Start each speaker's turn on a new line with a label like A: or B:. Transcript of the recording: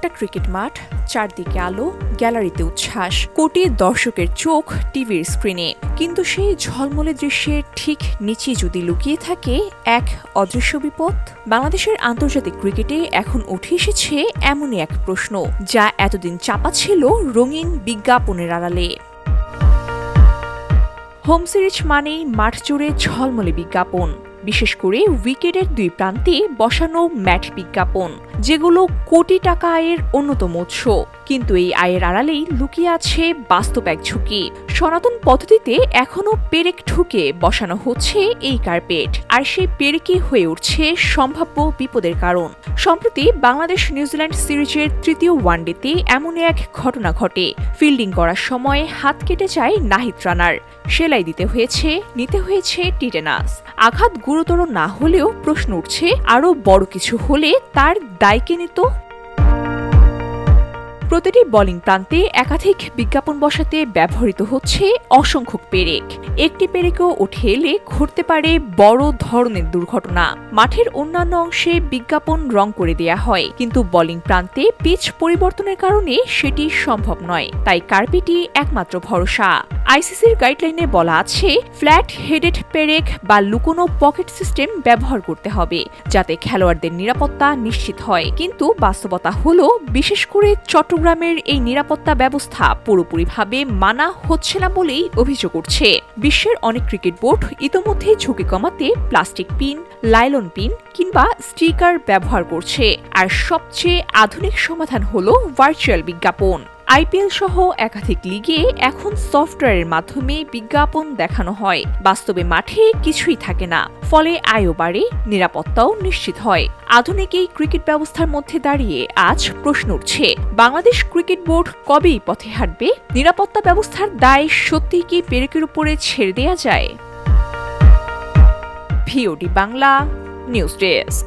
A: একটা ক্রিকেট মাঠ, চারদিকে আলো, গ্যালারিতে উচ্ছ্বাস, কোটি দর্শকের চোখ টিভির স্ক্রিনে। কিন্তু সেই ঝলমলে দৃশ্যের ঠিক নিচে যদি লুকিয়ে থাকে এক অদৃশ্য বিপদ। বাংলাদেশের আন্তর্জাতিক ক্রিকেটে এখন উঠে এসেছে এমনই এক প্রশ্ন, যা এতদিন চাপা ছিল রঙিন বিজ্ঞাপনের আড়ালে। হোম সিরিজ মানেই মাঠ জুড়ে ঝলমলে বিজ্ঞাপন, বিশেষ করে উইকেটের দুই প্রান্তে বসানো ম্যাট বিজ্ঞাপন, যেগুলো কোটি টাকা আয়ের অন্যতম উৎস। কিন্তু এই আয়ের আড়ালেই লুকিয়ে আছে বাস্তব এক ঝুঁকি। সনাতন পদ্ধতিতে এখনও পেরেক ঠুকে বসানো হচ্ছে এই কার্পেট, আর সেই পেরেকই হয়ে উঠছে সম্ভাব্য বিপদের কারণ। সম্প্রতি বাংলাদেশ নিউজিল্যান্ড সিরিজের তৃতীয় ওয়ানডেতে এমন এক ঘটনা ঘটে। ফিল্ডিং করার সময় হাত কেটে যায় নাহিদ রানার, সেলাই নিতে হয়েছে টিটেনাস। আঘাত গুরুতর না হলেও প্রশ্ন উঠছে, আরও বড় কিছু হলে তার দায় কে নিত? প্রতিটি বোলিং প্রান্তে একাধিক বিজ্ঞাপন বসাতে ব্যবহৃত হচ্ছে অসংখ্য পেরেক। একটি পেরেকও উঠে এলে ঘটতে পারে বড় ধরনের দুর্ঘটনা। মাঠের অন্যান্য অংশে বিজ্ঞাপন রং করে দেয়া হয়, কিন্তু বোলিং প্রান্তে পিচ পরিবর্তনের কারণে সেটি সম্ভব নয়। তাই কার্পেটই একমাত্র ভরসা। আইসিসির গাইডলাইনে বলা আছে, ফ্ল্যাট হেডেড পেরেক বা লুকোনো পকেট সিস্টেম ব্যবহার করতে হবে, যাতে খেলোয়াড়দের নিরাপত্তা নিশ্চিত হয়। কিন্তু বাস্তবতা হলো, বিশেষ করে চট্টগ্রামের এই নিরাপত্তা ব্যবস্থা পুরোপুরিভাবে মানা হচ্ছে না বলেই অভিযোগ উঠছে। বিশ্বের অনেক ক্রিকেট বোর্ড ইতোমধ্যেই ঝুঁকি কমাতে প্লাস্টিক পিন, লাইলন পিন কিংবা স্টিকার ব্যবহার করছে। আর সবচেয়ে আধুনিক সমাধান হলো ভার্চুয়াল বিজ্ঞাপন। আইপিএল সহ একাধিক লিগে এখন সফটওয়্যারের মাধ্যমে বিজ্ঞাপন দেখানো হয়। বাস্তবে মাঠে কিছুই থাকে না, ফলে আয়ও বাড়ে, নিরাপত্তাও নিশ্চিত হয়। আধুনিক এই ক্রিকেট ব্যবস্থার মধ্যে দাঁড়িয়ে আজ প্রশ্ন উঠছে, বাংলাদেশ ক্রিকেট বোর্ড কবে এই পথে হাঁটবে? নিরাপত্তা ব্যবস্থার দায় সত্যিই কি পেরেকের উপরে ছেড়ে দেয়া যায়? VOD Bangla news desk.